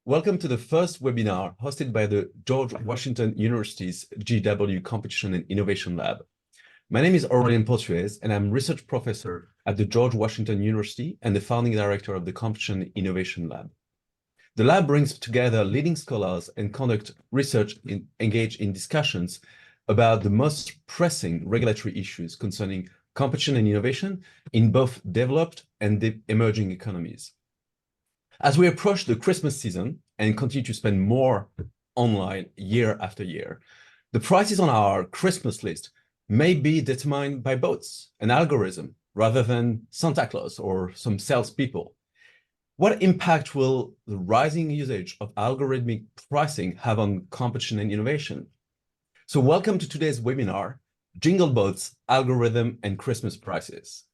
Welcome to the first webinar hosted by the George Washington University's GW Competition and Innovation Lab. My name is Aurelien Portuese, and I'm research professor at the George Washington University and the founding director of the Competition and Innovation Lab. The lab brings together leading scholars and conduct research engage in discussions about the most pressing regulatory issues concerning competition and innovation in both developed and emerging economies. As we approach the Christmas season and continue to spend more online year after year, the prices on our Christmas list may be determined by bots, an algorithm, rather than Santa Claus or some salespeople. What impact will the rising usage of algorithmic pricing have on competition and innovation? So welcome to today's webinar, Jingle Bots, Algorithm and Christmas Prices.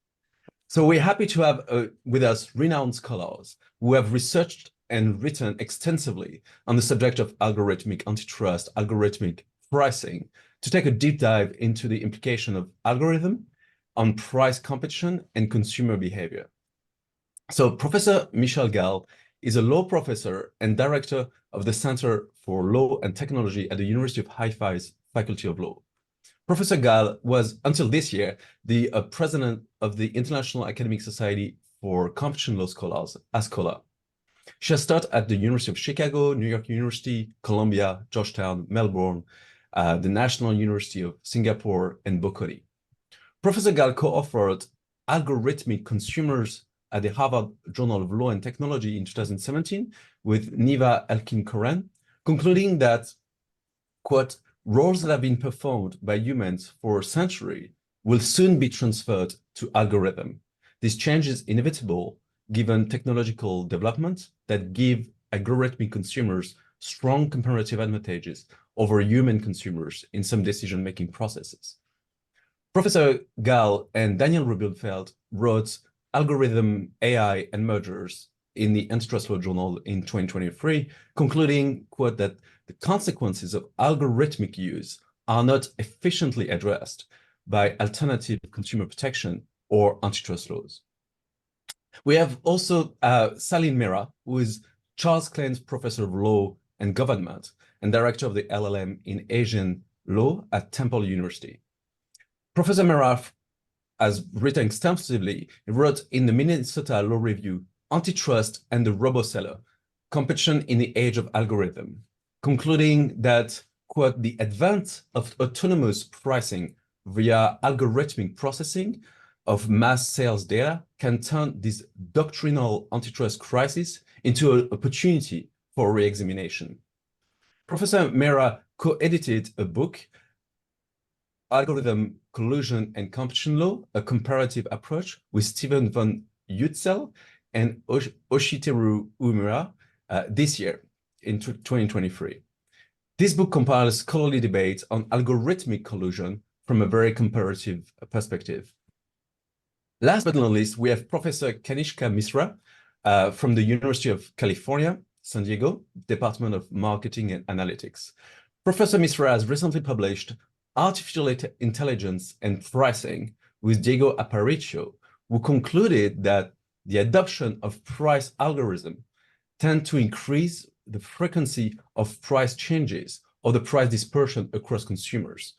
So we're happy to have with us renowned scholars who have researched and written extensively on the subject of algorithmic antitrust, algorithmic pricing, to take a deep dive into the implication of algorithm on price competition and consumer behavior. So Professor Michal Gal is a law professor and director of the Center for Law and Technology at the University of Haifa's Faculty of Law. Professor Gal was, until this year, the president of the International Academic Society for Competition Law Scholars, ASCOLA. She has taught at the University of Chicago, New York University, Columbia, Georgetown, Melbourne, the National University of Singapore, and Bocconi. Professor Gal co-authored Algorithmic Consumers at the Harvard Journal of Law and Technology in 2017 with Niva Elkin-Koren, concluding that, quote, roles that have been performed by humans for a century will soon be transferred to algorithm. This change is inevitable given technological developments that give algorithmic consumers strong comparative advantages over human consumers in some decision-making processes. Professor Gal and Daniel Rubinfeld wrote Algorithm, AI, and Mergers in the Antitrust Law Journal in 2023, concluding, quote, that the consequences of algorithmic use are not efficiently addressed by alternative consumer protection or antitrust laws. We have also Salim Mera, who is Charles Klein's Professor of Law and Government and Director of the LLM in Asian Law at Temple University. Professor Mera has written extensively. He wrote in the Minnesota Law Review, Antitrust and the Robo-Seller, Competition in the Age of Algorithm, concluding that, quote, the advent of autonomous pricing via algorithmic processing of mass sales data can turn this doctrinal antitrust crisis into an opportunity for re-examination. Professor Mera co-edited a book, Algorithm, Collusion and Competition Law, a Comparative Approach, with Stephen von Utzel and Oshiteru Umura this year in 2023. This book compiles scholarly debate on algorithmic collusion from a very comparative perspective. Last but not least, we have Professor Kanishka Misra from the University of California, San Diego, Department of Marketing and Analytics. Professor Misra has recently published Artificial Intelligence and Pricing with Diego Aparicio, who concluded that the adoption of price algorithms tend to increase the frequency of price changes or the price dispersion across consumers.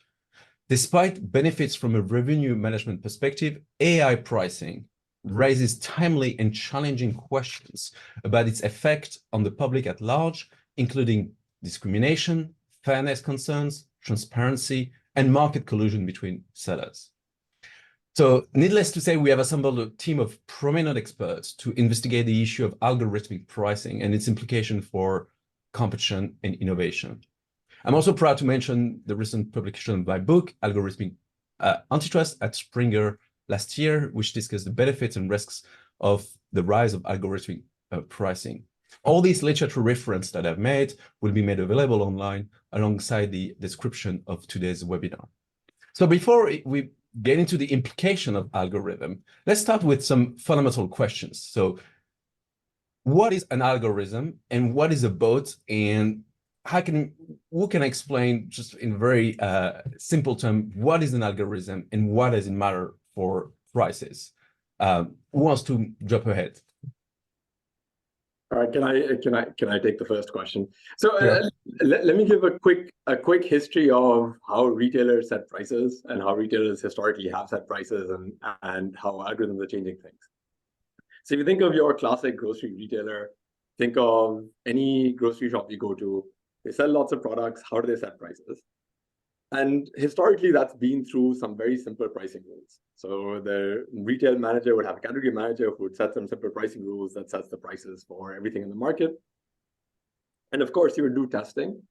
Despite benefits from a revenue management perspective, AI pricing raises timely and challenging questions about its effect on the public at large, including discrimination, fairness concerns, transparency, and market collusion between sellers. So needless to say, we have assembled a team of prominent experts to investigate the issue of algorithmic pricing and its implication for competition and innovation. I'm also proud to mention the recent publication of my book, Algorithmic Antitrust, at Springer last year, which discussed the benefits and risks of the rise of algorithmic pricing. All these literature references that I've made will be made available online alongside the description of today's webinar. So before we get into the implication of algorithm, let's start with some fundamental questions. So what is an algorithm and what is a bot, and who can explain just in very simple terms, what is an algorithm and what does it matter for prices? Who wants to jump ahead? All right, can I take the first question? So Sure. let me give a quick history of how retailers set prices and how retailers historically have set prices and how algorithms are changing things. So if you think of your classic grocery retailer, think of any grocery shop you go to, they sell lots of products. How do they set prices? And historically, that's been through some very simple pricing rules. So the retail manager would have a category manager who would set some simple pricing rules that sets the prices for everything in the market. And of course, you would do testing.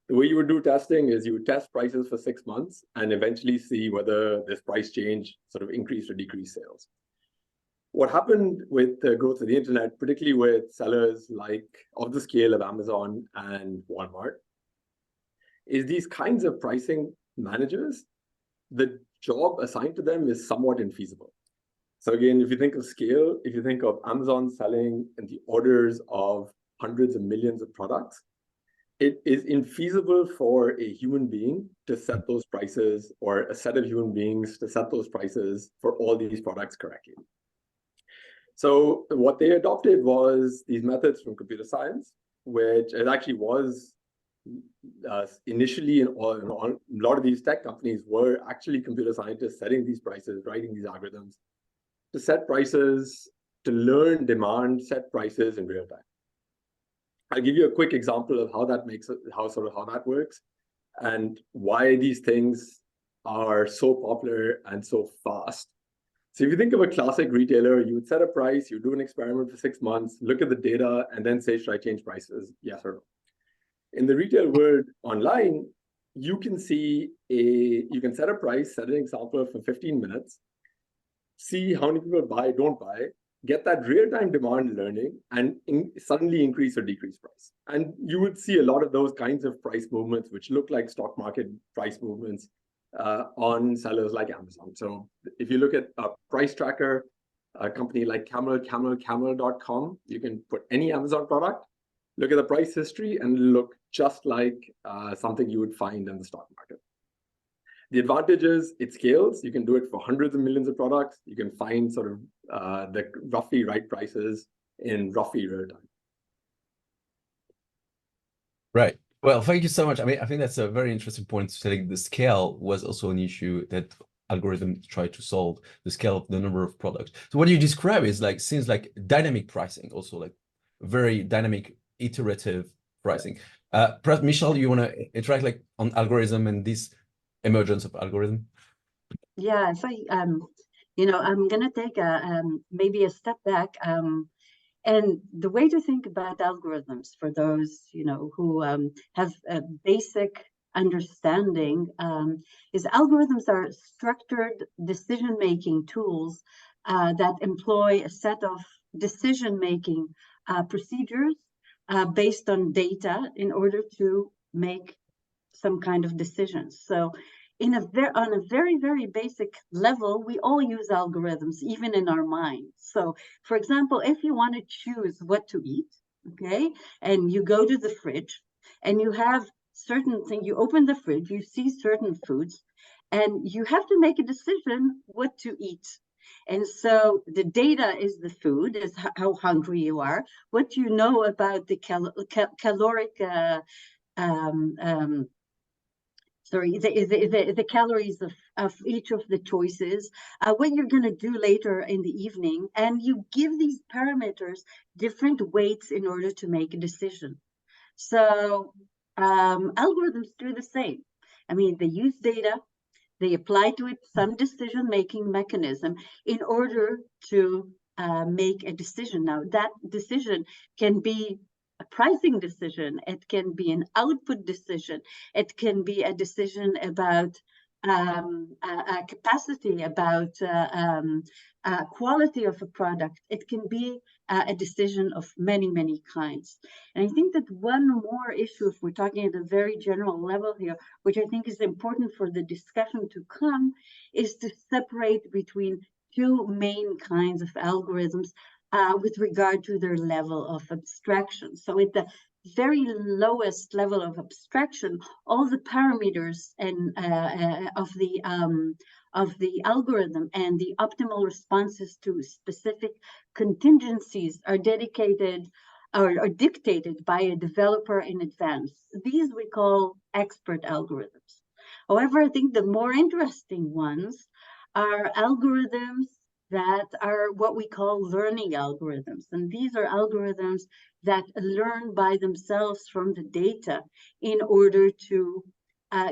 The way you would do testing is you would test prices for 6 months and eventually see whether this price change sort of increased or decreased sales. What happened with the growth of the internet, particularly with sellers like of the scale of Amazon and Walmart, is these kinds of pricing managers, the job assigned to them is somewhat infeasible. So again, if you think of scale, if you think of Amazon selling in the orders of hundreds of millions of products, it is infeasible for a human being to set those prices or a set of human beings to set those prices for all these products correctly. So what they adopted was these methods from computer science, which it actually was initially in a lot of these tech companies were actually computer scientists setting these prices, writing these algorithms to set prices, to learn demand, set prices in real time. I'll give you a quick example of how that how that works and why these things are so popular and so fast. So if you think of a classic retailer, you would set a price, you do an experiment for 6 months, look at the data, and then say, should I change prices? Yes or no. In the retail world online, you can set a price, set an example for 15 minutes, see how many people buy, don't buy, get that real-time demand learning, and suddenly increase or decrease price. And you would see a lot of those kinds of price movements, which look like stock market price movements on sellers like Amazon. So if you look at a price tracker, a company like camel.com, you can put any Amazon product, look at the price history, and look just like something you would find in the stock market. The advantage is it scales. You can do it for hundreds of millions of products. You can find sort of the roughly right prices in roughly real time. Right. Well, thank you so much. I mean, I think that's a very interesting point. Saying the scale was also an issue that algorithms try to solve, the scale of the number of products. So what you describe is like seems like dynamic pricing, also like very dynamic, iterative pricing. Perhaps Michal, you want to interact like on algorithm and this emergence of algorithm? Yeah, if I'm gonna take maybe a step back. And the way to think about algorithms for those, who have a basic understanding is algorithms are structured decision-making tools that employ a set of decision-making procedures based on data in order to make some kind of decisions. So on a very, very basic level, we all use algorithms, even in our minds. So, for example, if you want to choose what to eat, okay, and you go to the fridge and you have certain things, you open the fridge, you see certain foods, and you have to make a decision what to eat. And so the data is the food, is how hungry you are, what you know about the caloric the calories of each of the choices, what you're going to do later in the evening, and you give these parameters different weights in order to make a decision. So algorithms do the same. I mean, they use data, they apply to it some decision-making mechanism in order to make a decision. Now, that decision can be a pricing decision, it can be an output decision, it can be a decision about capacity, about quality of a product. It can be a decision of many, many kinds. And I think that one more issue, if we're talking at a very general level here, which I think is important for the discussion to come, is to separate between two main kinds of algorithms with regard to their level of abstraction. So at the very lowest level of abstraction, all the parameters and of the algorithm and the optimal responses to specific contingencies are dedicated or dictated by a developer in advance. These we call expert algorithms. However, I think the more interesting ones are algorithms that are what we call learning algorithms. And these are algorithms that learn by themselves from the data in order to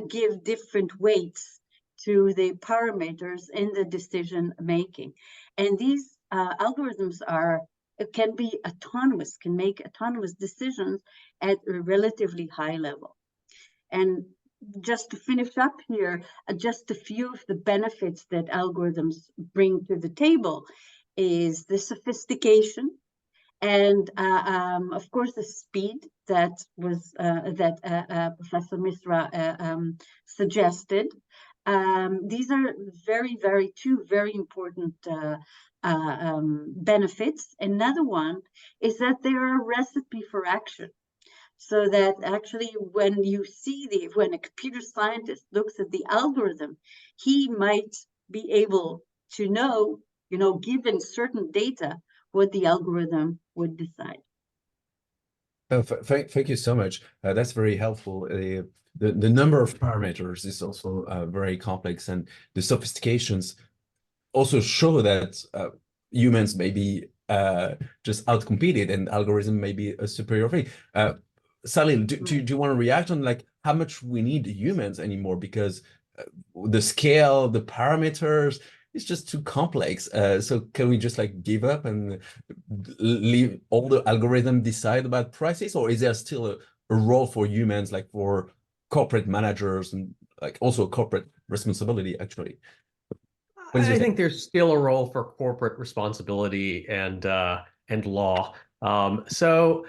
give different weights to the parameters in the decision making. And these algorithms can be autonomous, can make autonomous decisions at a relatively high level. And just to finish up here, just a few of the benefits that algorithms bring to the table is the sophistication and, of course, the speed that was Professor Misra suggested. These are two very important benefits. Another one is that they are a recipe for action. So that actually when a computer scientist looks at the algorithm, he might be able to know, given certain data, what the algorithm would decide. Thank you so much. That's very helpful. The number of parameters is also very complex, and the sophistications also show that humans may be just outcompeted and algorithm may be a superior thing. Salil, do you want to react on like how much we need humans anymore, because the scale, the parameters, it's just too complex. So can we just like give up and leave all the algorithm decide about prices, or is there still a role for humans, like for corporate managers and like also corporate responsibility actually? I think there's still a role for corporate responsibility and law. So,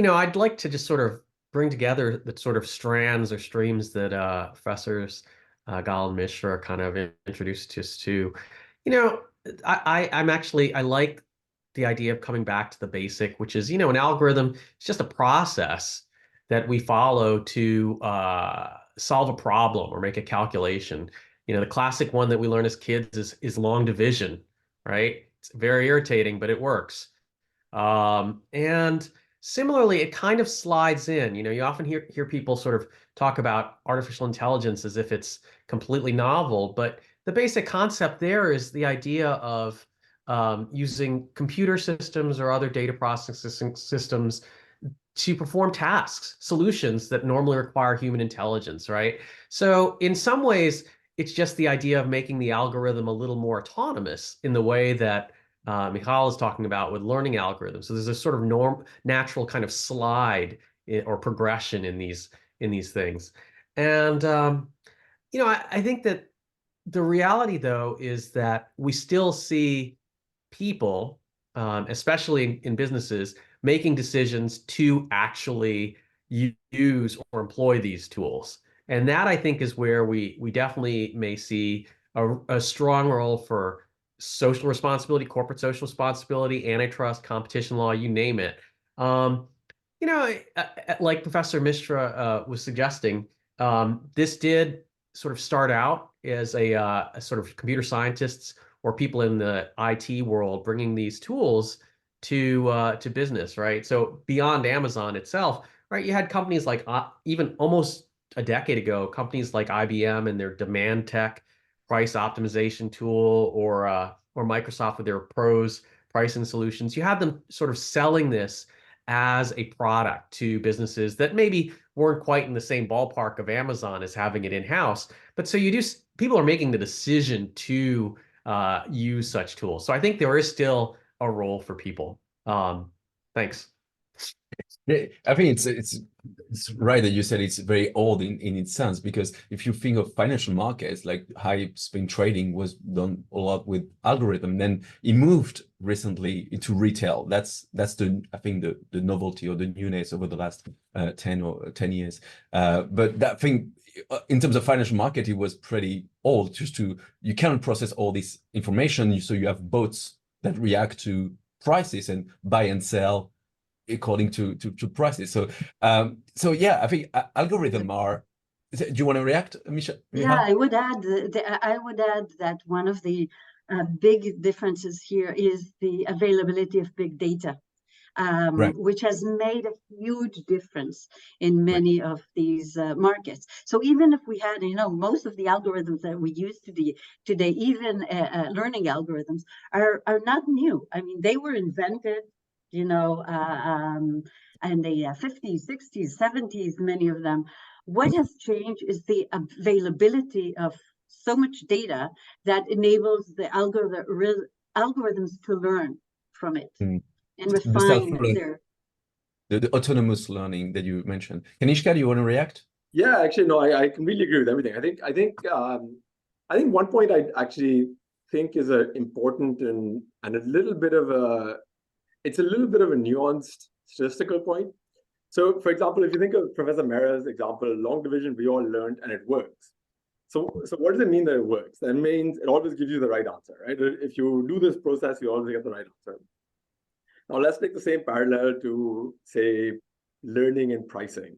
I'd like to just sort of bring together the sort of strands or streams that Professors Gal and Mishra kind of introduced us to. I like the idea of coming back to the basic, which is, an algorithm is just a process that we follow to solve a problem or make a calculation. The classic one that we learn as kids is long division, right? It's very irritating, but it works. And similarly, it kind of slides in. You often hear people sort of talk about artificial intelligence as if it's completely novel, but the basic concept there is the idea of using computer systems or other data processing systems to perform tasks, solutions that normally require human intelligence, right? So in some ways, it's just the idea of making the algorithm a little more autonomous in the way that Michal is talking about with learning algorithms. So there's a sort of natural kind of slide or progression in these things. And I think that the reality, though, is that we still see people, especially in businesses, making decisions to actually use or employ these tools. And that, I think, is where we definitely may see a strong role for social responsibility, corporate social responsibility, antitrust, competition law, you name it. Like Professor Mishra was suggesting, this did sort of start out as a sort of computer scientists or people in the IT world bringing these tools to business, right? So beyond Amazon itself, right, you had companies like even almost a decade ago, companies like IBM and their demand tech price optimization tool, or Microsoft with their pros pricing solutions. You had them sort of selling this as a product to businesses that maybe weren't quite in the same ballpark of Amazon as having it in-house. But so people are making the decision to use such tools. So I think there is still a role for people. Thanks. Yeah, I think it's right that you said it's very old in its sense, because if you think of financial markets, like high swing trading was done a lot with algorithm, then it moved recently into retail. That's I think the novelty or the newness over the last 10 years. But that thing in terms of financial market, it was pretty old. You cannot process all this information, so you have bots that react to prices and buy and sell according to prices. So yeah, I think algorithm are. Do you want to react, Michal? Yeah, I would add that one of the big differences here is the availability of big data. Right. which has made a huge difference in many of these markets. So even if we had, most of the algorithms that we use today, even learning algorithms, are not new. I mean, they were invented, in the 50s, 60s, 70s, many of them. What has changed is the availability of so much data that enables the algorithms to learn from it and The refine their... the autonomous learning that you mentioned. Kanishka, do you want to react? Yeah, actually, no, I completely agree with everything. I think one point I actually think is important and a little bit of a nuanced statistical point. So, for example, if you think of Professor Mehra's example, long division, we all learned and it works. So what does it mean that it works? That means it always gives you the right answer, right? If you do this process, you always get the right answer. Now, let's take the same parallel to, say, learning and pricing.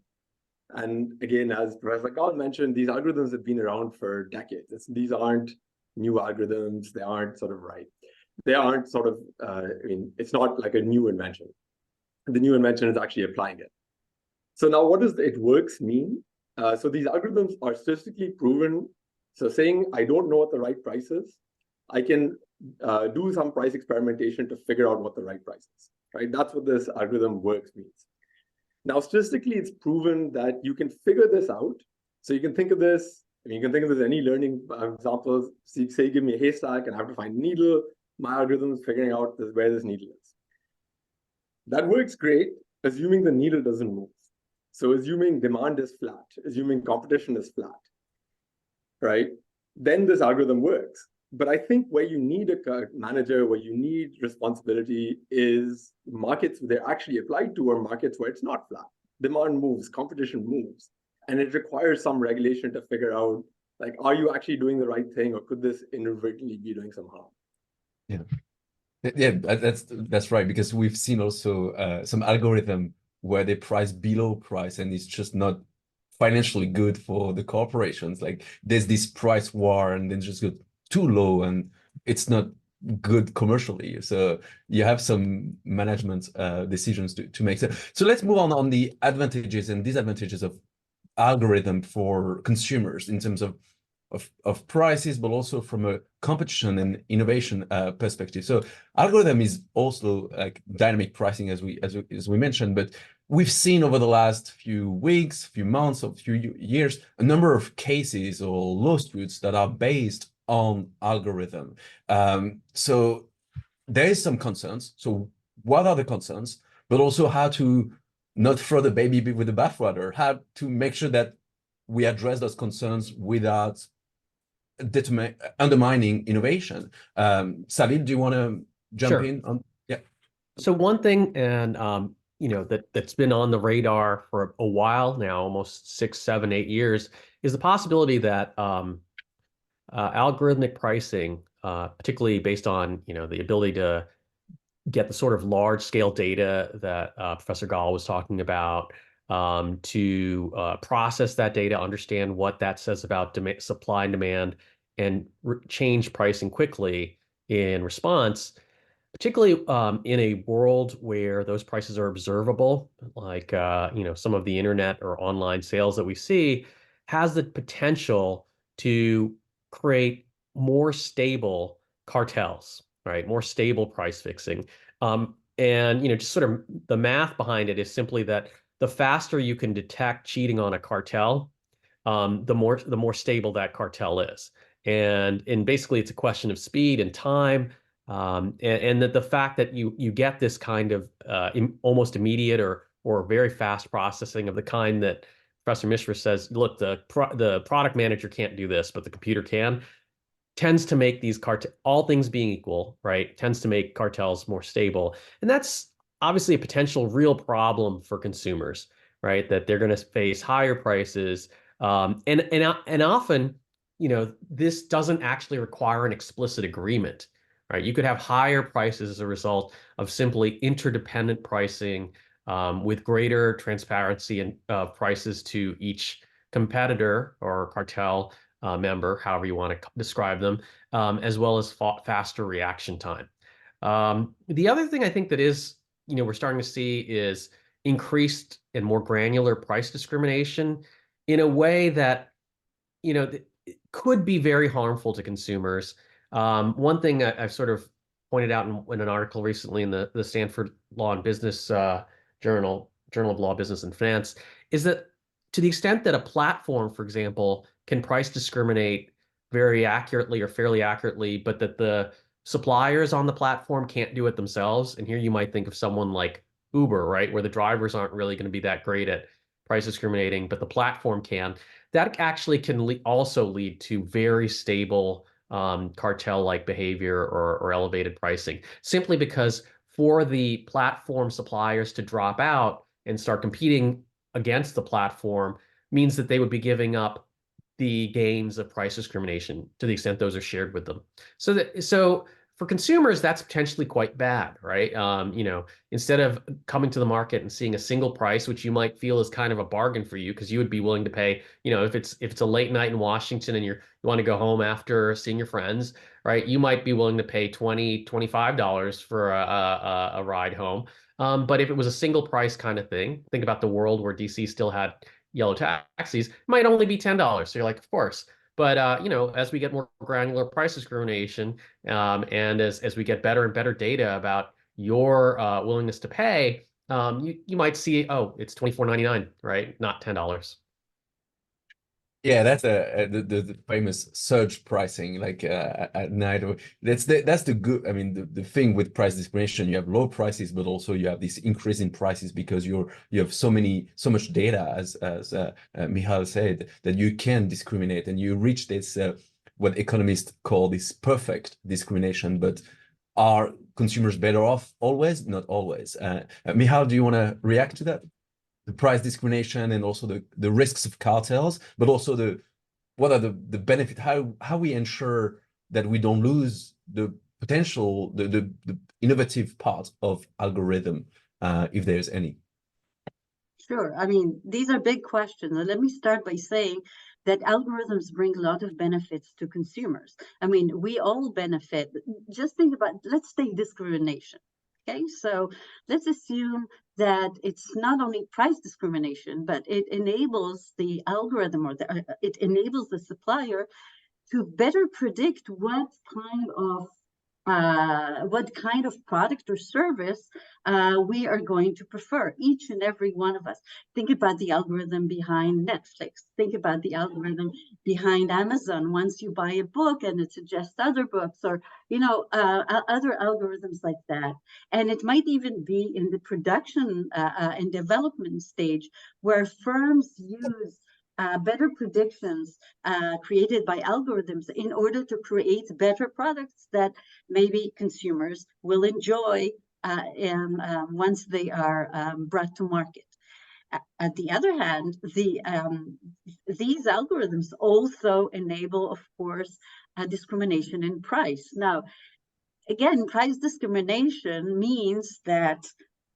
And again, as Professor Gal mentioned, these algorithms have been around for decades. These aren't new algorithms. They aren't sort of right. They aren't sort of, it's not like a new invention. The new invention is actually applying it. So now what does it works mean? So these algorithms are statistically proven. So saying I don't know what the right price is, I can do some price experimentation to figure out what the right price is, right? That's what this algorithm works means. Now, statistically, it's proven that you can figure this out. So you can think of this, you can think of this any learning examples. So say, give me a haystack and I have to find a needle. My algorithm is figuring out where this needle is. That works great, assuming the needle doesn't move. So assuming demand is flat, assuming competition is flat, right? Then this algorithm works. But I think where you need a manager, where you need responsibility is markets they're actually applied to, or markets where it's not flat. Demand moves, competition moves, and it requires some regulation to figure out, like, are you actually doing the right thing, or could this inadvertently be doing some harm? Yeah, that's right, because we've seen also some algorithm where they price below price, and it's just not financially good for the corporations. Like there's this price war, and then just go too low, and it's not good commercially. So you have some management decisions to make. So let's move on the advantages and disadvantages of algorithm for consumers in terms of prices, but also from a competition and innovation perspective. So algorithm is also like dynamic pricing, as we mentioned, but we've seen over the last few weeks, few months, or few years, a number of cases or lawsuits that are based on algorithm. So there is some concerns. So what are the concerns? But also how to not throw the baby with the bathwater, how to make sure that we address those concerns without undermining innovation. Salil, do you want to jump in on? Yeah. So one thing, and that's been on the radar for a while now, almost 6, 7, 8 years, is the possibility that algorithmic pricing, particularly based on the ability to get the sort of large-scale data that Professor Gal was talking about, to process that data, understand what that says about supply and demand, and change pricing quickly in response, particularly in a world where those prices are observable, like some of the internet or online sales that we see, has the potential to create more stable cartels, right? More stable price fixing. And just sort of the math behind it is simply that the faster you can detect cheating on a cartel, the more stable that cartel is. And basically it's a question of speed and time, and that the fact that you get this kind of almost immediate or very fast processing of the kind that Professor Mishra says, look, the product manager can't do this, but the computer can, tends to make these all things being equal, right, tends to make cartels more stable. And that's obviously a potential real problem for consumers, right, that they're going to face higher prices. And often, this doesn't actually require an explicit agreement, right? You could have higher prices as a result of simply interdependent pricing, with greater transparency and prices to each competitor or cartel member, however you want to describe them, as well as faster reaction time. The other thing I think that is we're starting to see is increased and more granular price discrimination in a way that, it could be very harmful to consumers. One thing I've sort of pointed out in an article recently in the Stanford Law and Business Journal of Law, Business, and Finance, is that to the extent that a platform, for example, can price discriminate very accurately or fairly accurately, but that the suppliers on the platform can't do it themselves. And here you might think of someone like Uber, right, where the drivers aren't really going to be that great at price discriminating, but the platform can. That actually can also lead to very stable cartel-like behavior or elevated pricing, simply because for the platform suppliers to drop out and start competing against the platform means that they would be giving up the gains of price discrimination to the extent those are shared with them. So for consumers, that's potentially quite bad, right? Instead of coming to the market and seeing a single price, which you might feel is kind of a bargain for you because you would be willing to pay, if it's a late night in Washington and you want to go home after seeing your friends, right? You might be willing to pay $20, $25 for a ride home. But if it was a single price kind of thing, think about the world where DC still had yellow taxis, it might only be $10. So you're like, of course. But as we get more granular price discrimination, and as we get better and better data about your willingness to pay, you might see, oh, it's $24.99, right? Not $10. Yeah, that's the famous surge pricing, like at night. That's the good. I mean, the thing with price discrimination, you have low prices, but also you have this increase in prices because you have so much data, as Michal said, that you can discriminate, and you reach this what economists call this perfect discrimination. But are consumers better off always? Not always. Michal, do you want to react to that? The price discrimination and also the risks of cartels, but also what are the benefits, how we ensure that we don't lose the potential, the innovative part of algorithm, if there's any. Sure. I mean, these are big questions. And let me start by saying that algorithms bring a lot of benefits to consumers. I mean, we all benefit. Just think about, let's take discrimination. Okay, so let's assume that it's not only price discrimination, but it enables the algorithm or it enables the supplier to better predict what kind of product or service we are going to prefer, each and every one of us. Think about the algorithm behind Netflix. Think about the algorithm behind Amazon. Once you buy a book and it suggests other books, or other algorithms like that. And it might even be in the production and development stage where firms use better predictions created by algorithms in order to create better products that maybe consumers will enjoy once they are brought to market. At the other hand, these algorithms also enable, of course, discrimination in price. Now, again, price discrimination means that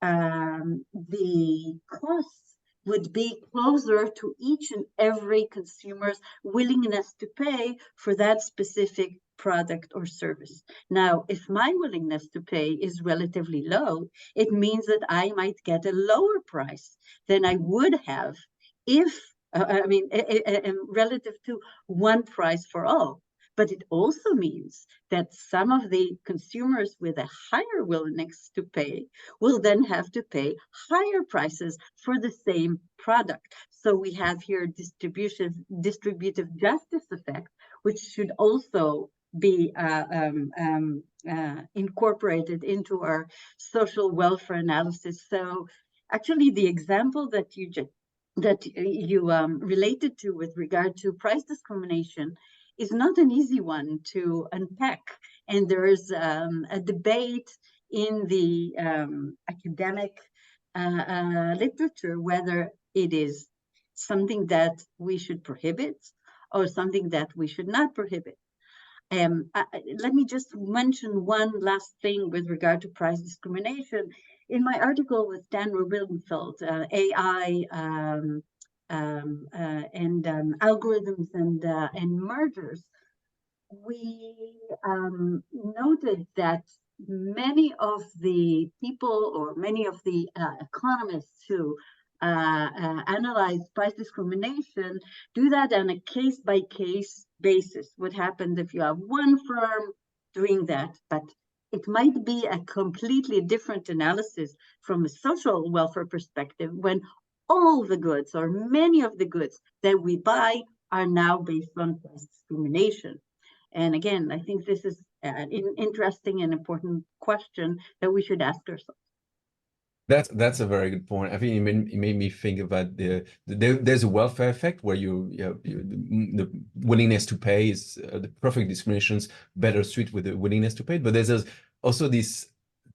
the costs would be closer to each and every consumer's willingness to pay for that specific product or service. Now, if my willingness to pay is relatively low, it means that I might get a lower price than I would have if, relative to one price for all. But it also means that some of the consumers with a higher willingness to pay will then have to pay higher prices for the same product. So we have here distributive justice effect, which should also be incorporated into our social welfare analysis. So actually the example that you related to with regard to price discrimination is not an easy one to unpack. And there is a debate in the academic literature whether it is something that we should prohibit or something that we should not prohibit. Let me just mention one last thing with regard to price discrimination. In my article with Dan Rubinfeld, AI and algorithms and mergers, we noted that many of the people or many of the economists who analyze price discrimination do that on a case-by-case basis. What happens if you have one firm doing that, but it might be a completely different analysis from a social welfare perspective when all the goods or many of the goods that we buy are now based on price discrimination. And again, I think this is an interesting and important question that we should ask ourselves. That's a very good point. I think it made me think about there's a welfare effect where the willingness to pay is the perfect discriminations better suit with the willingness to pay. But there's also this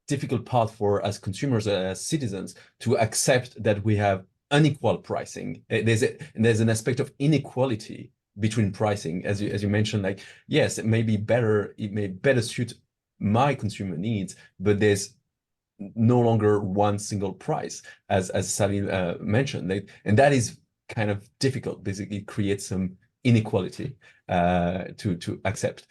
difficult part for as consumers, as citizens, to accept that we have unequal pricing. There's an aspect of inequality between pricing, as you mentioned. Like, yes, it may better suit my consumer needs, but there's no longer one single price, as Salil mentioned, and that is kind of difficult. Basically, creates some inequality to accept.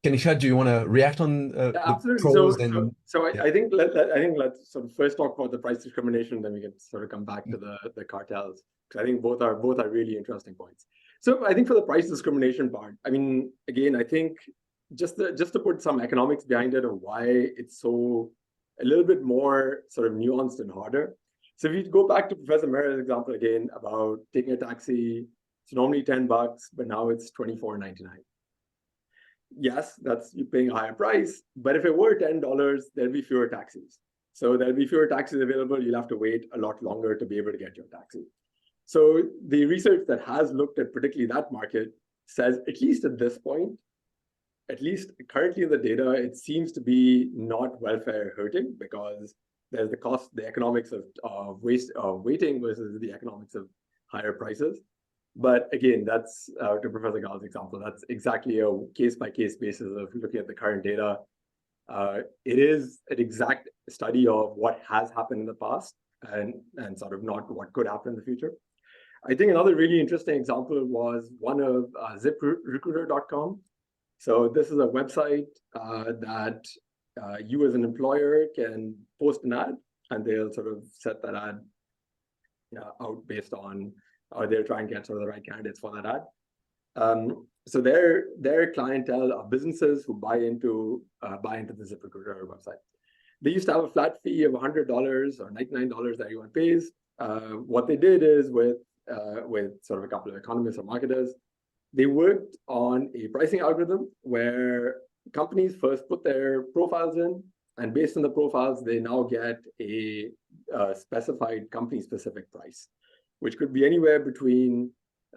Kanisha, do you want to react on absolutely. the pros? I think let's sort of first talk about the price discrimination, then we can sort of come back to the cartels, because I think both are really interesting points. So I think for the price discrimination part, I mean, again, I think just to put some economics behind it of why it's so a little bit more sort of nuanced and harder. So if you go back to Professor Merritt's example again about taking a taxi, it's normally $10, but now it's $24.99. Yes, that's you paying a higher price, but if it were $10, there'll be fewer taxis. So there'll be fewer taxis available. You'll have to wait a lot longer to be able to get your taxi. So the research that has looked at particularly that market says, at least at this point, at least currently in the data, it seems to be not welfare hurting, because there's the economics of waiting versus the economics of higher prices. But again, that's to Professor Gal's example, that's exactly a case-by-case basis of looking at the current data. It is an exact study of what has happened in the past and sort of not what could happen in the future. I think another really interesting example was one of ZipRecruiter.com. So this is a website that you as an employer can post an ad, and they'll sort of set that ad out based on, or they'll try and get sort of the right candidates for that ad. So their clientele are businesses who buy into the ZipRecruiter website. They used to have a flat fee of $100 or $99 that everyone pays. What they did is with sort of a couple of economists or marketers, they worked on a pricing algorithm where companies first put their profiles in, and based on the profiles, they now get a specified company-specific price, which could be anywhere between,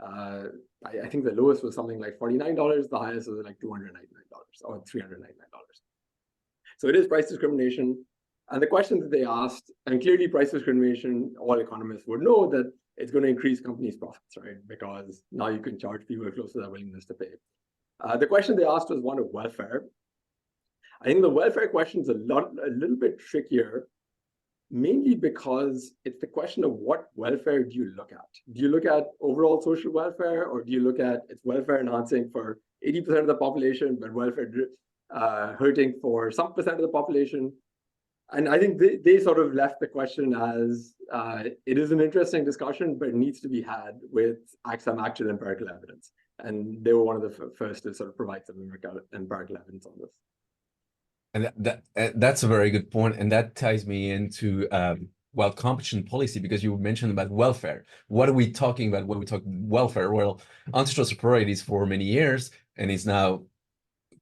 I think the lowest was something like $49, the highest was like $299 or $399. So it is price discrimination. And the question that they asked, and clearly price discrimination, all economists would know that it's going to increase companies' profits, right? Because now you can charge people close to their willingness to pay. The question they asked was one of welfare. I think the welfare question is a little bit trickier, mainly because it's the question of what welfare do you look at? Do you look at overall social welfare, or do you look at it's welfare enhancing for 80% of the population, but welfare hurting for some percent of the population? And I think they sort of left the question as it is an interesting discussion, but it needs to be had with some actual empirical evidence. And they were one of the first to sort of provide some empirical evidence on this. And that's a very good point. And that ties me into, competition policy, because you mentioned about welfare. What are we talking about when we talk welfare? Well, antitrust authorities for many years, and is now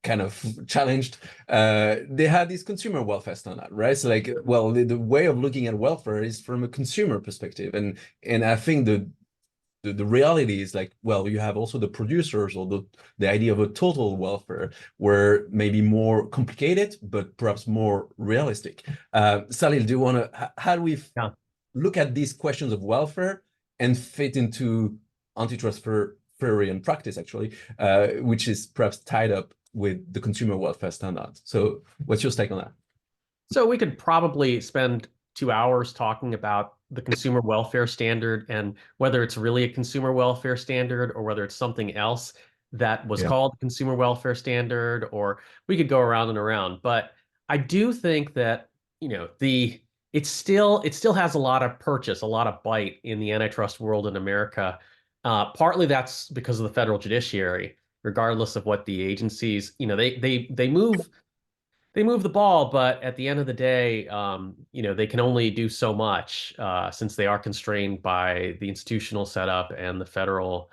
kind of challenged, they had this consumer welfare standard, right? So like, well, the way of looking at welfare is from a consumer perspective. And I think the reality is like, well, you have also the producers, or the idea of a total welfare, where maybe more complicated, but perhaps more realistic. Salil, do you want to, how do we look at these questions of welfare and fit into antitrust theory and practice, actually, which is perhaps tied up with the consumer welfare standards? So what's your take on that? So we could probably spend 2 hours talking about the consumer welfare standard and whether it's really a consumer welfare standard or whether it's something else. that was called the Consumer Welfare Standard, or we could go around and around. But I do think that, you know, it still has a lot of purchase, a lot of bite in the antitrust world in America. Partly that's because of the federal judiciary, regardless of what the agencies, you know, they move the ball, but at the end of the day, you know, they can only do so much since they are constrained by the institutional setup and the federal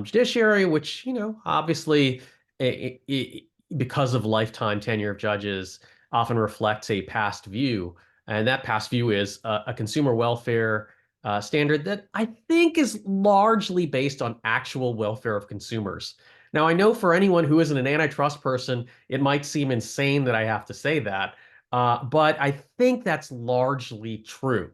judiciary, which, you know, obviously, because of lifetime tenure of judges, often reflects a past view. And that past view is a consumer welfare standard that I think is largely based on actual welfare of consumers. Now, I know for anyone who isn't an antitrust person, it might seem insane that I have to say that, but I think that's largely true.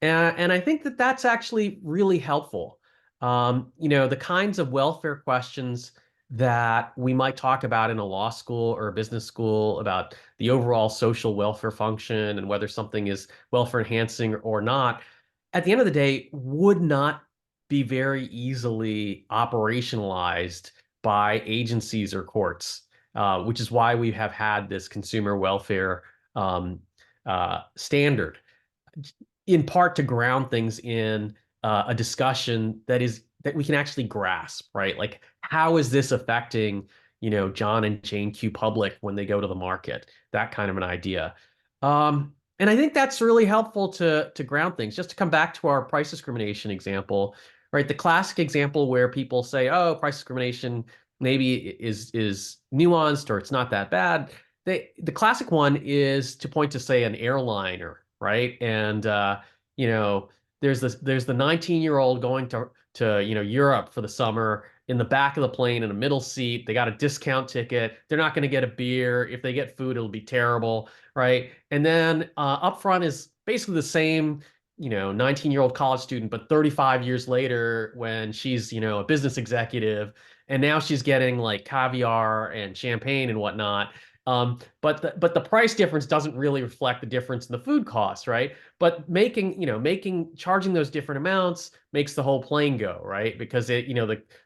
And I think that that's actually really helpful. You know, the kinds of welfare questions that we might talk about in a law school or a business school about the overall social welfare function and whether something is welfare enhancing or not, at the end of the day, would not be very easily operationalized by agencies or courts, which is why we have had this consumer welfare standard, in part to ground things in a discussion that we can actually grasp, right? Like, how is this affecting, you know, John and Jane Q. Public when they go to the market? That kind of an idea. And I think that's really helpful to ground things. Just to come back to our price discrimination example, right? The classic example where people say, "Oh, price discrimination maybe is nuanced or it's not that bad." The classic one is to point to, say, an airliner, right? And you know, there's the 19-year-old going to you know, Europe for the summer in the back of the plane in a middle seat. They got a discount ticket. They're not going to get a beer. If they get food, it'll be terrible, right? And then up front is basically the same, you know, 19-year-old college student, but 35 years later when she's, you know, a business executive, and now she's getting like caviar and champagne and whatnot. But the price difference doesn't really reflect the difference in the food costs, right? But charging those different amounts makes the whole plane go, right? Because the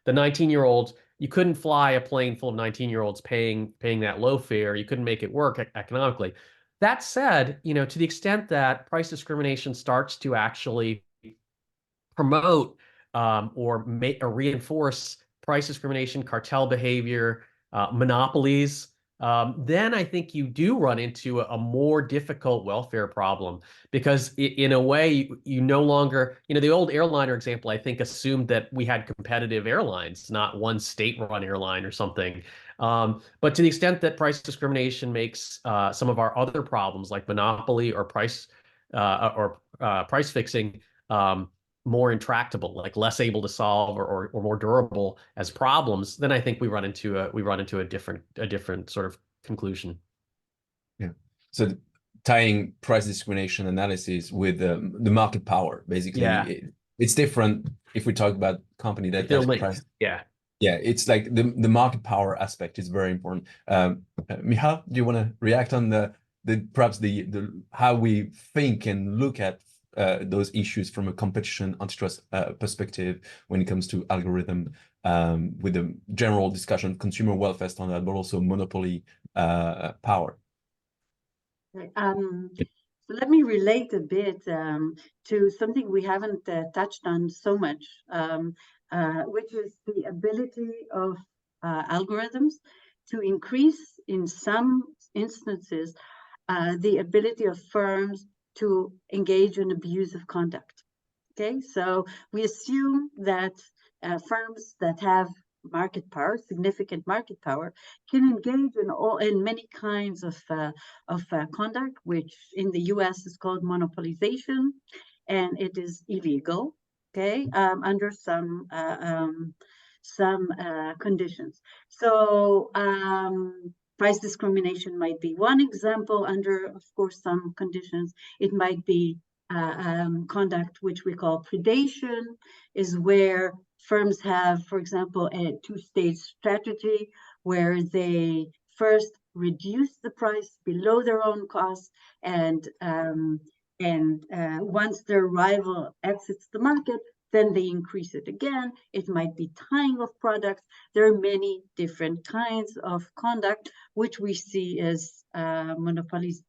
19-year-old, you couldn't fly a plane full of 19-year-olds paying that low fare. You couldn't make it work economically. That said, you know, to the extent that price discrimination starts to actually promote or reinforce price discrimination, cartel behavior, monopolies, then I think you do run into a more difficult welfare problem, because in a way you no longer, you know, the old airliner example, I think, assumed that we had competitive airlines, not one state-run airline or something. But to the extent that price discrimination makes some of our other problems like monopoly or price fixing more intractable, like less able to solve or more durable as problems, then I think we run into a different sort of conclusion. Yeah. So tying price discrimination analysis with the market power, basically, Yeah. It's different if we talk about company that They're has linked. price. Yeah. Yeah, it's like the market power aspect is very important. Michal, do you want to react on perhaps the how we think and look at those issues from a competition antitrust perspective when it comes to algorithm, with the general discussion, consumer welfare standard, but also monopoly power? So let me relate a bit to something we haven't touched on so much, which is the ability of algorithms to increase, in some instances, the ability of firms to engage in abusive conduct. Okay, so we assume that firms that have market power, significant market power, can engage in many kinds of conduct, which in the US is called monopolization, and it is illegal. Okay, under some conditions. So price discrimination might be one example. Under, of course, some conditions, it might be conduct which we call predation, is where firms have, for example, a two-stage strategy where they first reduce the price below their own cost and And once their rival exits the market, then they increase it again. It might be tying of products. There are many different kinds of conduct, which we see as monopolizing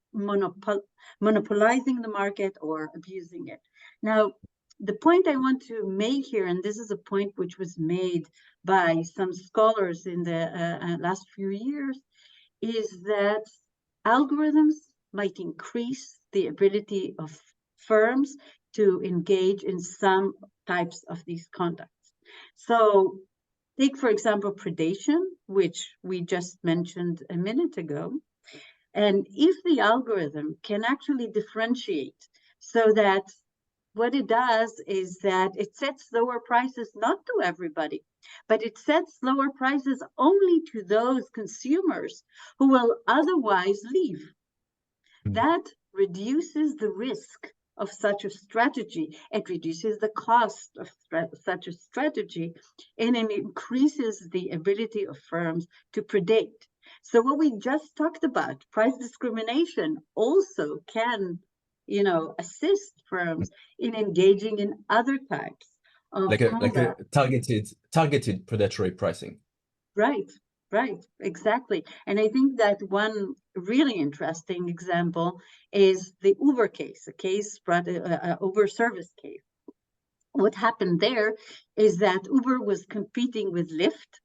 the market or abusing it. Now, the point I want to make here, and this is a point which was made by some scholars in the last few years, is that algorithms might increase the ability of firms to engage in some types of these conducts. So take, for example, predation, which we just mentioned a minute ago. And if the algorithm can actually differentiate so that what it does is that it sets lower prices not to everybody, but it sets lower prices only to those consumers who will otherwise leave. That reduces the risk of such a strategy. It reduces the cost of such a strategy, and it increases the ability of firms to predate. So what we just talked about, price discrimination, also can, assist firms in engaging in other types of like a targeted predatory pricing. Right, exactly. And I think that one really interesting example is the Uber case, a case brought Uber service case. What happened there is that Uber was competing with Lyft,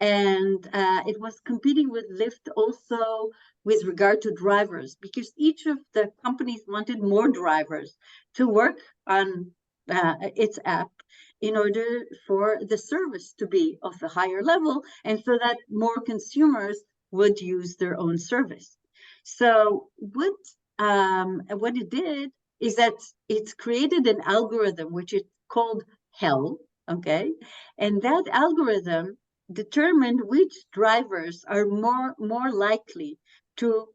and it was competing with Lyft also with regard to drivers, because each of the companies wanted more drivers to work on its app in order for the service to be of a higher level, and so that more consumers would use their own service. So what it did is that it's created an algorithm which is called HEL, okay? And that algorithm determined which drivers are more likely to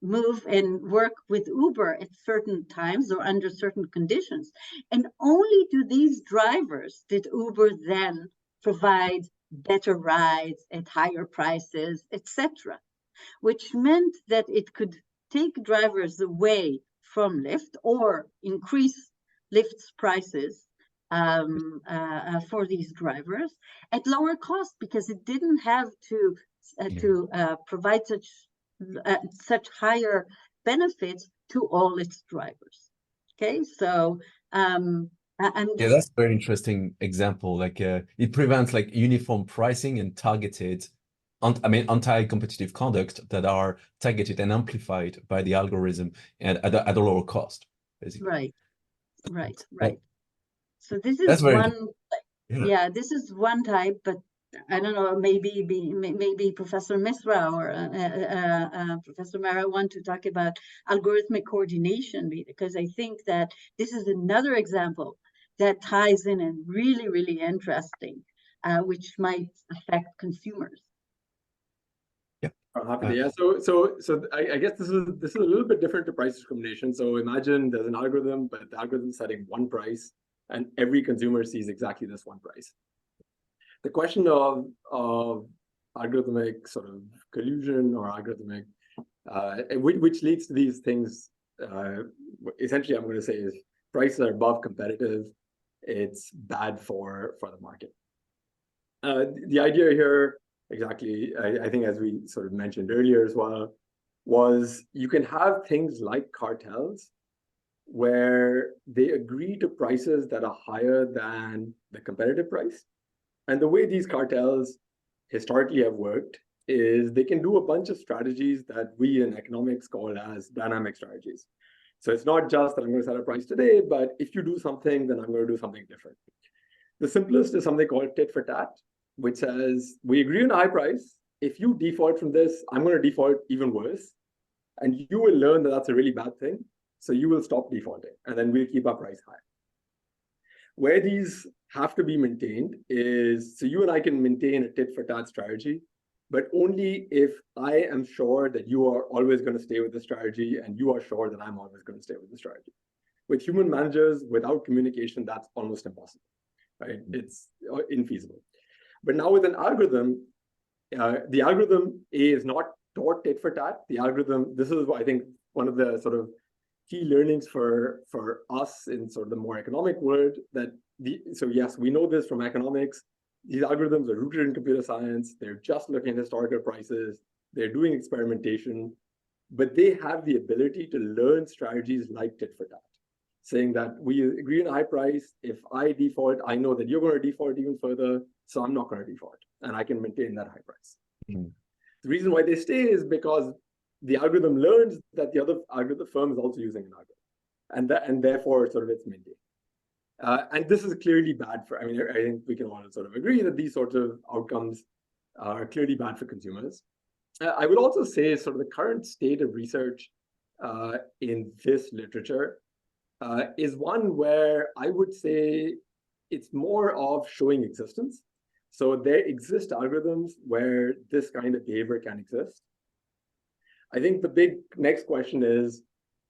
move and work with Uber at certain times or under certain conditions. And only to these drivers did Uber then provide better rides at higher prices, etc., which meant that it could take drivers away from Lyft or increase Lyft's prices for these drivers at lower cost, because it didn't have to provide such higher benefits to all its drivers. Okay, so that's a very interesting example. Like it prevents like uniform pricing and targeted, anti-competitive conduct that are targeted and amplified by the algorithm and at a lower cost, basically. Right. So this is one. Yeah, this is one type, but I don't know, maybe Professor Misra or Professor Mara want to talk about algorithmic coordination, because I think that this is another example that ties in and really, really interesting, which might affect consumers. Yeah. So I guess this is a little bit different to price discrimination. So imagine there's an algorithm, but the algorithm is setting one price, and every consumer sees exactly this one price. The question of algorithmic sort of collusion or algorithmic, which leads to these things, essentially I'm going to say is prices are above competitive, it's bad for the market. The idea here, exactly, I think as we sort of mentioned earlier as well, was you can have things like cartels where they agree to prices that are higher than the competitive price. And the way these cartels historically have worked is they can do a bunch of strategies that we in economics call as dynamic strategies. So it's not just that I'm going to set a price today, but if you do something, then I'm going to do something different. The simplest is something called tit for tat, which says we agree on a high price. If you default from this, I'm going to default even worse. And you will learn that that's a really bad thing. So you will stop defaulting, and then we'll keep our price high. Where these have to be maintained is, so you and I can maintain a tit for tat strategy, but only if I am sure that you are always going to stay with the strategy and you are sure that I'm always going to stay with the strategy. With human managers, without communication, that's almost impossible, right? It's infeasible. But now with an algorithm, the algorithm is not taught tit for tat. The algorithm, this is what I think one of the sort of key learnings for us in sort of the more economic world so yes, we know this from economics. These algorithms are rooted in computer science. They're just looking at historical prices. They're doing experimentation, but they have the ability to learn strategies like tit for tat, saying that we agree on a high price. If I default, I know that you're going to default even further, so I'm not going to default, and I can maintain that high price. Mm-hmm. The reason why they stay is because the algorithm learns that the other algorithm firm is also using an algorithm, and therefore sort of it's maintained. And this is clearly bad for, I mean, I think we can all sort of agree that these sorts of outcomes are clearly bad for consumers. I would also say sort of the current state of research in this literature is one where I would say it's more of showing existence. So there exist algorithms where this kind of behavior can exist. I think the big next question is,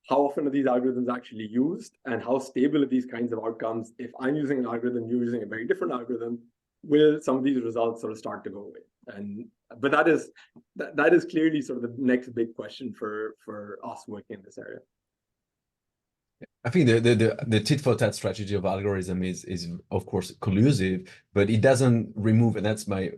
how often are these algorithms actually used, and how stable are these kinds of outcomes? If I'm using an algorithm, you're using a very different algorithm, will some of these results sort of start to go away? But that is clearly sort of the next big question for us working in this area. I think the tit for tat strategy of algorithm is of course collusive, but it doesn't remove, and that's my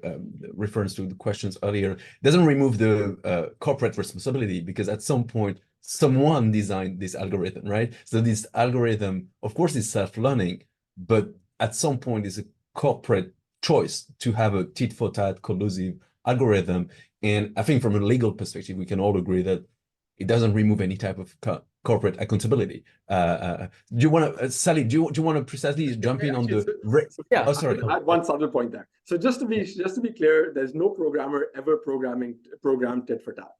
reference to the questions earlier, doesn't remove the corporate responsibility, because at some point someone designed this algorithm, right? So this algorithm, of course, is self-learning, but at some point it's a corporate choice to have a tit for tat collusive algorithm. And I think from a legal perspective, we can all agree that it doesn't remove any type of corporate accountability. Do you want to, Sally? Do you want to precisely jump in on the? Yeah. Oh, sorry. I had one subtle point there. So just to be clear, there's no programmer ever programmed tit for tat.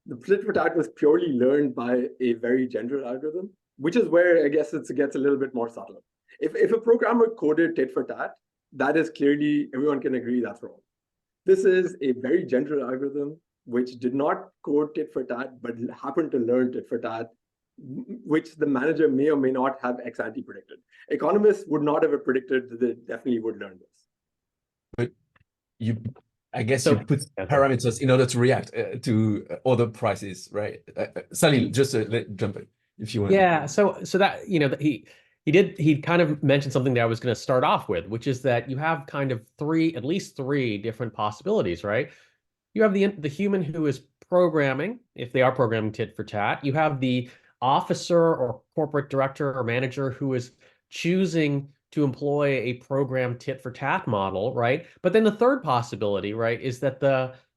The tit for tat was purely learned by a very general algorithm, which is where I guess it gets a little bit more subtle. If a programmer coded tit for tat, that is clearly, everyone can agree that's wrong. This is a very general algorithm which did not code tit for tat, but happened to learn tit for tat, which the manager may or may not have ex ante predicted. Economists would not have predicted that they definitely would learn this. But I guess you put parameters in order to react to other prices, right? Sally, just jump in if you want. Yeah, so that, you know, he kind of mentioned something that I was going to start off with, which is that you have kind of at least three different possibilities, right? You have the human who is programming, if they are programming tit for tat. You have the officer or corporate director or manager who is choosing to employ a program tit for tat model, right? But then the third possibility, right, is that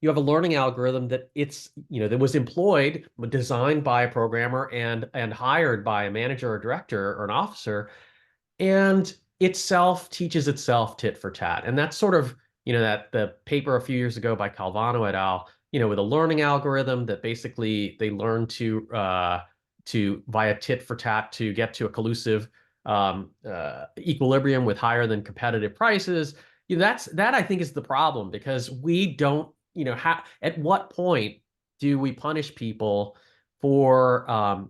you have a learning algorithm that that was employed, designed by a programmer and hired by a manager or director or an officer, and itself teaches itself tit for tat. And that's sort of, that the paper a few years ago by Calvano et al., with a learning algorithm that basically they learn to via tit for tat to get to a collusive equilibrium with higher than competitive prices. That I think is the problem, because we don't, at what point do we punish people for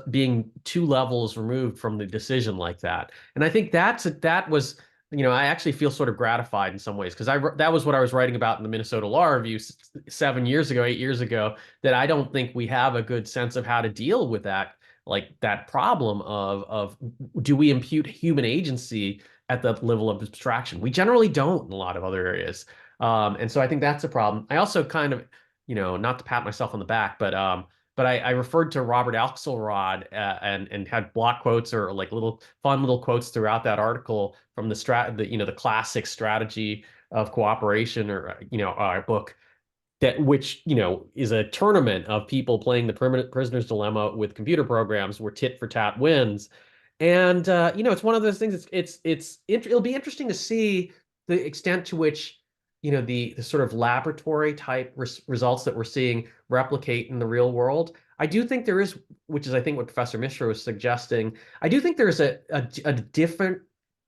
being 2 levels removed from the decision like that? And I think that was, I actually feel sort of gratified in some ways, because that was what I was writing about in the Minnesota Law Review 8 years ago, that I don't think we have a good sense of how to deal with that, like that problem of do we impute human agency at the level of abstraction? We generally don't in a lot of other areas. And so I think that's a problem. I also kind of, not to pat myself on the back, but I referred to Robert Axelrod and had block quotes or like fun little quotes throughout that article from the classic strategy of cooperation, or our book, which is a tournament of people playing the prisoner's dilemma with computer programs where tit for tat wins. And it's one of those things. It'll be interesting to see the extent to which the sort of laboratory type results that we're seeing replicate in the real world. I do think there is, which is I think what Professor Mishra was suggesting, I do think there's a different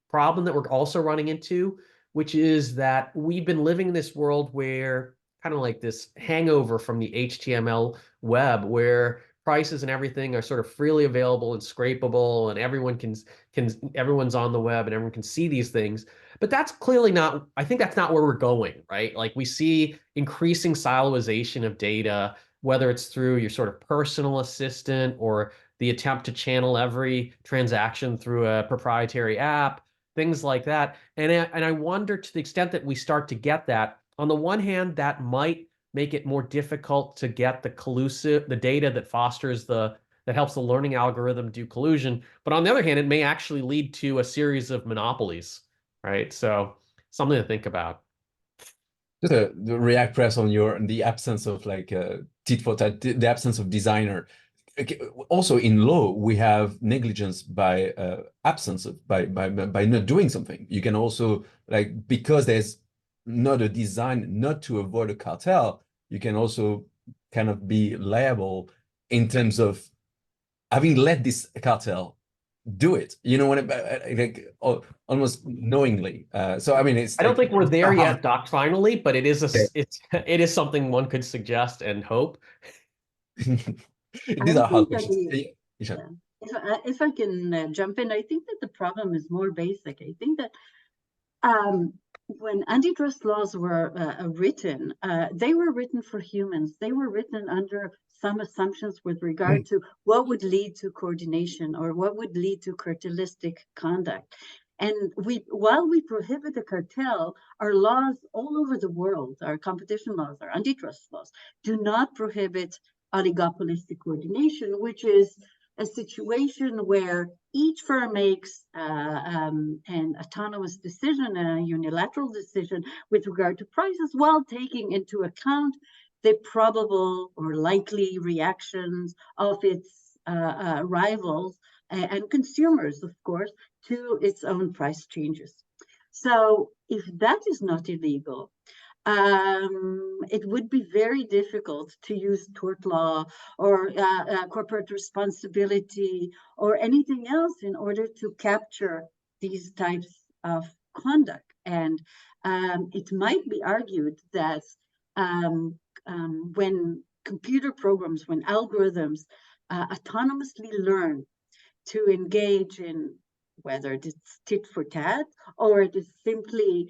problem that we're also running into, which is that we've been living in this world where kind of like this hangover from the HTML web, where prices and everything are sort of freely available and scrapable, and everyone's on the web and everyone can see these things. But that's clearly not, I think that's not where we're going, right? Like we see increasing siloization of data, whether it's through your sort of personal assistant or the attempt to channel every transaction through a proprietary app, things like that. And I wonder, to the extent that we start to get that, on the one hand, that might make it more difficult to get the data that fosters that helps the learning algorithm do collusion. But on the other hand, it may actually lead to a series of monopolies, right? So something to think about. Just to react perhaps on the absence of like tit for tat, the absence of designer. Also in law, we have negligence by absence of by not doing something. You can also, like, because there's not a design not to avoid a cartel, you can also kind of be liable in terms of having let this cartel do it. You know what, like almost knowingly. So I mean, it's. I don't think we're there yet doctrinally, but it is it is something one could suggest and hope. These are hard questions. If I can jump in, I think that the problem is more basic. I think that when antitrust laws were written, they were written for humans. They were written under some assumptions with regard to what would lead to coordination or what would lead to cartelistic conduct. And while we prohibit a cartel, our laws all over the world, our competition laws, our antitrust laws, do not prohibit oligopolistic coordination, which is a situation where each firm makes an autonomous decision, a unilateral decision with regard to prices, while taking into account the probable or likely reactions of its rivals and consumers, of course, to its own price changes. So if that is not illegal, it would be very difficult to use tort law or corporate responsibility or anything else in order to capture these types of conduct. And it might be argued that when computer programs, when algorithms autonomously learn to engage in whether it is tit for tat or it is simply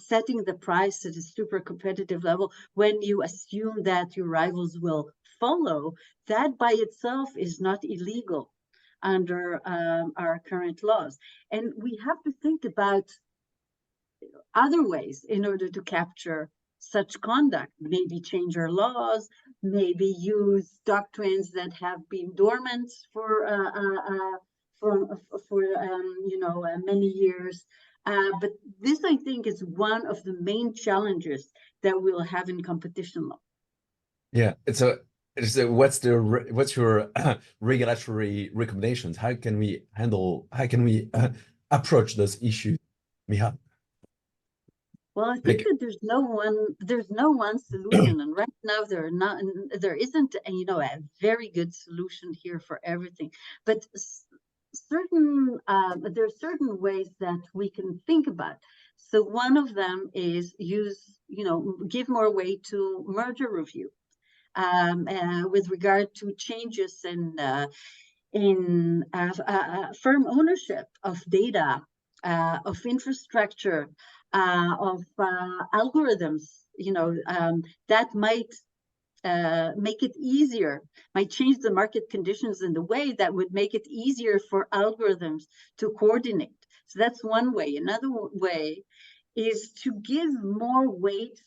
setting the price at a super competitive level, when you assume that your rivals will follow, that by itself is not illegal under our current laws. And we have to think about other ways in order to capture such conduct. Maybe change our laws, maybe use doctrines that have been dormant for many years. But this, I think, is one of the main challenges that we'll have in competition law. Yeah, what's your regulatory recommendations? How can we approach those issues, Michal? Well, I think that there's no one solution, and right now there isn't a very good solution here for everything. But there are certain ways that we can think about. So one of them is give more weight to merger review with regard to changes in firm ownership of data, of infrastructure, of algorithms. That might make it easier, might change the market conditions in the way that would make it easier for algorithms to coordinate. So that's one way. Another way is to give more weight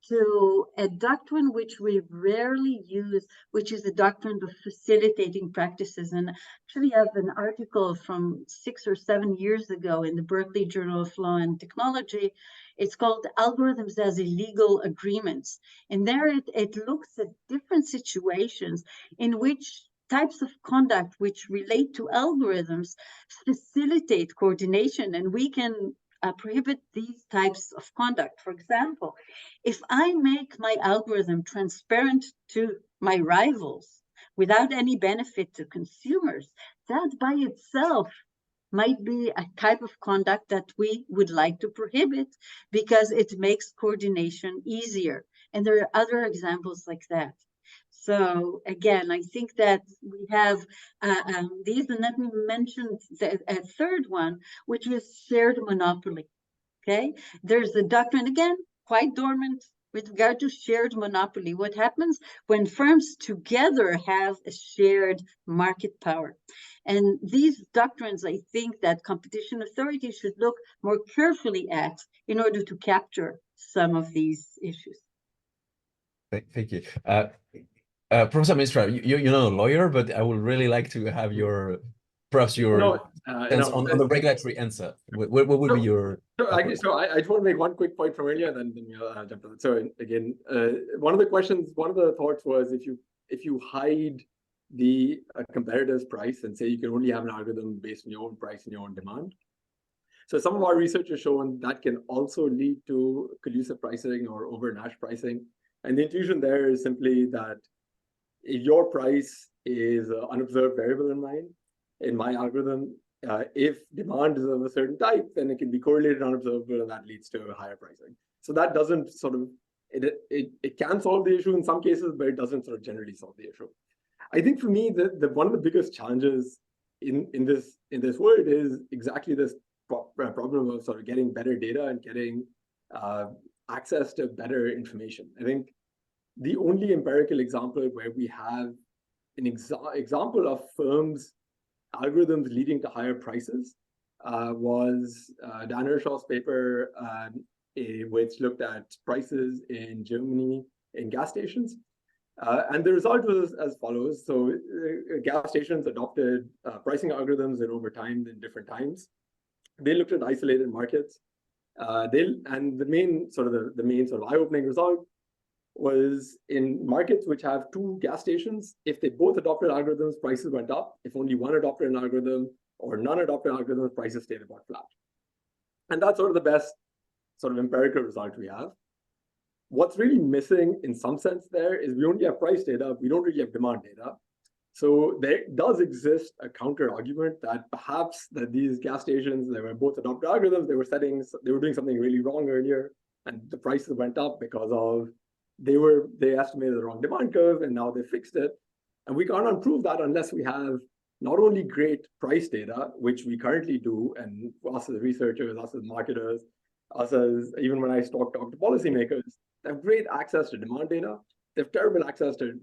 to a doctrine which we rarely use, which is the doctrine of facilitating practices. And actually I have an article from 6 or 7 years ago in the Berkeley Journal of Law and Technology. It's called Algorithms as Illegal Agreements. And there it looks at different situations in which types of conduct which relate to algorithms facilitate coordination, and we can prohibit these types of conduct. For example, if I make my algorithm transparent to my rivals without any benefit to consumers, that by itself might be a type of conduct that we would like to prohibit because it makes coordination easier. And there are other examples like that. So again, I think that we have these, and let me mention a third one, which is shared monopoly. Okay, there's the doctrine, again, quite dormant with regard to shared monopoly, what happens when firms together have a shared market power. And these doctrines, I think that competition authorities should look more carefully at in order to capture some of these issues. Thank you. Professor Misra, you're not a lawyer, but I would really like to have perhaps your stance on the regulatory answer. What would be your... So I just want to make one quick point from earlier, then you'll jump in. So again, one of the thoughts was if you hide the competitor's price and say you can only have an algorithm based on your own price and your own demand. So some of our research has shown that can also lead to collusive pricing or over-Nash pricing. And the intuition there is simply that if your price is an unobserved variable in my algorithm, if demand is of a certain type, then it can be correlated unobservable, and that leads to higher pricing. So that doesn't sort of, it can solve the issue in some cases, but it doesn't sort of generally solve the issue. I think for me, one of the biggest challenges in this world is exactly this problem of sort of getting better data and getting access to better information. I think the only empirical example where we have an example of firms' algorithms leading to higher prices was Dan Hirschaugh's paper, which looked at prices in Germany in gas stations. And the result was as follows. So gas stations adopted pricing algorithms over time in different times. They looked at isolated markets. And the main sort of eye-opening result was in markets which have two gas stations, if they both adopted algorithms, prices went up. If only one adopted an algorithm or none adopted algorithms, prices stayed about flat. And that's sort of the best sort of empirical result we have. What's really missing in some sense there is we only have price data, we don't really have demand data. So there does exist a counter argument that perhaps that these gas stations that were both adopted algorithms, they were doing something really wrong earlier, and the prices went up because of they estimated the wrong demand curve, and now they fixed it. And we can't unprove that unless we have not only great price data, which we currently do, and us as researchers, us as marketers, us as even when I talk to policymakers, they have great access to demand data. They have terrible access to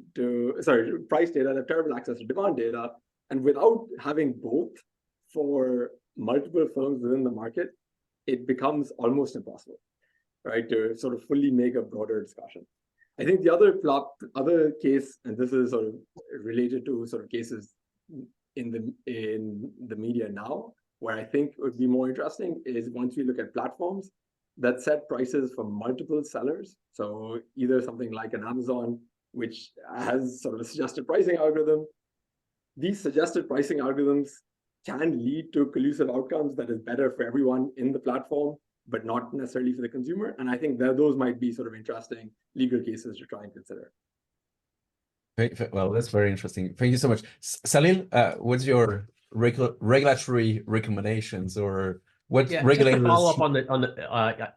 price data. They have terrible access to demand data. And without having both for multiple firms within the market, it becomes almost impossible, right, to sort of fully make a broader discussion. I think the other case, and this is sort of related to sort of cases in the media now, where I think would be more interesting is once we look at platforms that set prices for multiple sellers. So either something like an Amazon, which has sort of a suggested pricing algorithm. These suggested pricing algorithms can lead to collusive outcomes that is better for everyone in the platform, but not necessarily for the consumer. And I think that those might be sort of interesting legal cases to try and consider. Well, that's very interesting. Thank you so much. Salil, what's your regulatory recommendations, or what regulators? Just to follow up on the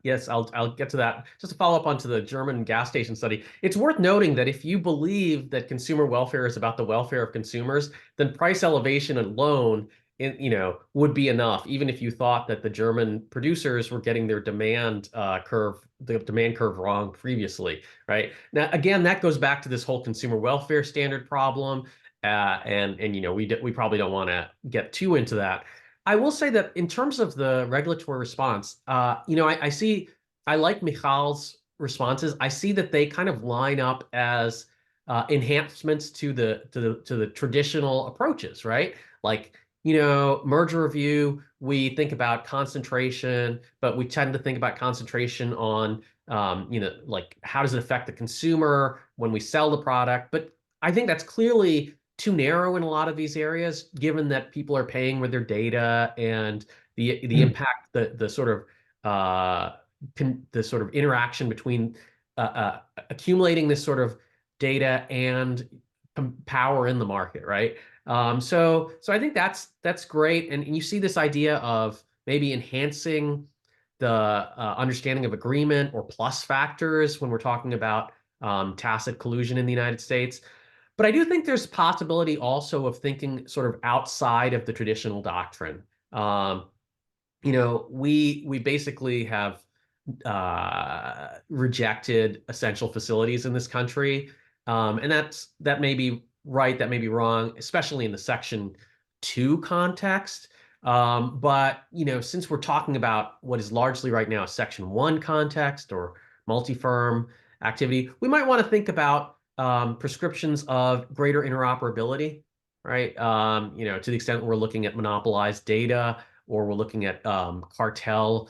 yes, I'll get to that. Just to follow up onto the German gas station study, it's worth noting that if you believe that consumer welfare is about the welfare of consumers, then price elevation alone, would be enough, even if you thought that the German producers were getting their demand curve wrong previously, right? Now, again, that goes back to this whole consumer welfare standard problem, and we probably don't want to get too into that. I will say that in terms of the regulatory response, I like Michal's responses. I see that they kind of line up as enhancements to the traditional approaches, right? Like, merger review, we think about concentration, but we tend to think about concentration on, like how does it affect the consumer when we sell the product? But I think that's clearly too narrow in a lot of these areas, given that people are paying with their data and the impact, the sort of interaction between accumulating this sort of data and power in the market, right? So I think that's great, and you see this idea of maybe enhancing the understanding of agreement or plus factors when we're talking about tacit collusion in the United States. But I do think there's possibility also of thinking sort of outside of the traditional doctrine. We basically have rejected essential facilities in this country. And that may be right, that may be wrong, especially in the Section 2 context. But since we're talking about what is largely right now a Section 1 context or multi-firm activity, we might want to think about prescriptions of greater interoperability, right? To the extent we're looking at monopolized data, or we're looking at cartel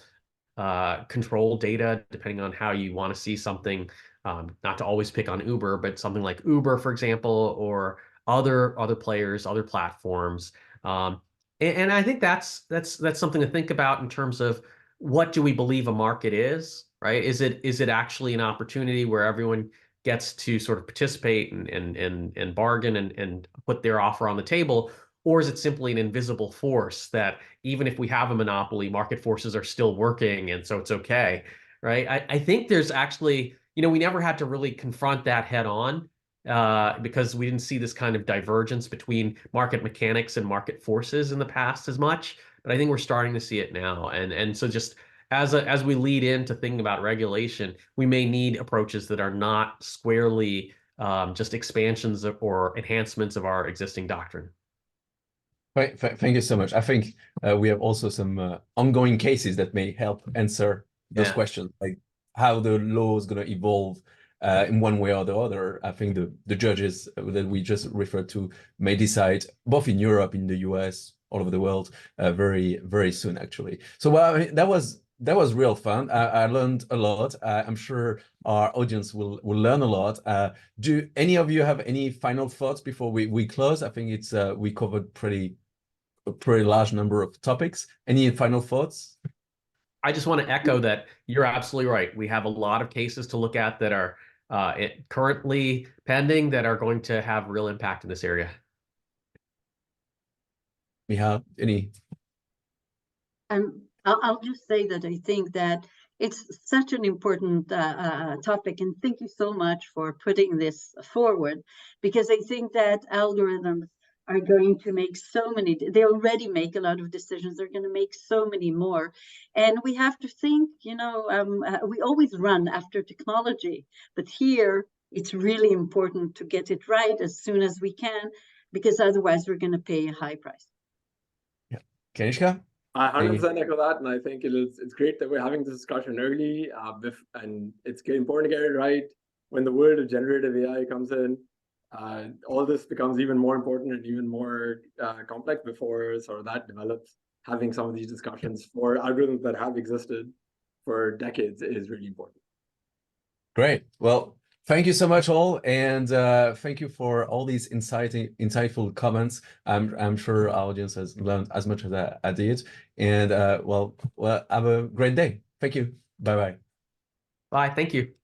control data, depending on how you want to see something. Not to always pick on Uber, but something like Uber, for example, or other players, other platforms. And I think that's something to think about in terms of what do we believe a market is, right? Is it actually an opportunity where everyone gets to sort of participate and bargain and put their offer on the table? Or is it simply an invisible force that even if we have a monopoly, market forces are still working, and so it's okay, right? I think there's actually, we never had to really confront that head on because we didn't see this kind of divergence between market mechanics and market forces in the past as much. But I think we're starting to see it now. And so just as we lead into thinking about regulation, we may need approaches that are not squarely just expansions or enhancements of our existing doctrine. Thank you so much. I think we have also some ongoing cases that may help answer those questions, like how the law is going to evolve in one way or the other. I think the judges that we just referred to may decide, both in Europe, in the US, all over the world, very, very soon, actually. So that was real fun. I learned a lot. I'm sure our audience will learn a lot. Do any of you have any final thoughts before we close? I think it's we covered a pretty large number of topics. Any final thoughts? I just want to echo that you're absolutely right. We have a lot of cases to look at that are currently pending that are going to have real impact in this area. Michal, any? I'll just say that I think that it's such an important topic, and thank you so much for putting this forward, because I think that algorithms are going to make so many, they already make a lot of decisions, they're going to make so many more. And we have to think, we always run after technology, but here it's really important to get it right as soon as we can, because otherwise we're going to pay a high price. Yeah. Kanishka? I 100% echo that, and I think it's great that we're having this discussion early, and it's important to get it right when the world of generative AI comes in. All this becomes even more important and even more complex before sort of that develops. Having some of these discussions for algorithms that have existed for decades is really important. Great. Well, thank you so much all, and thank you for all these insightful comments. I'm sure our audience has learned as much as I did. And well, have a great day. Thank you. Bye-bye. Bye. Thank you.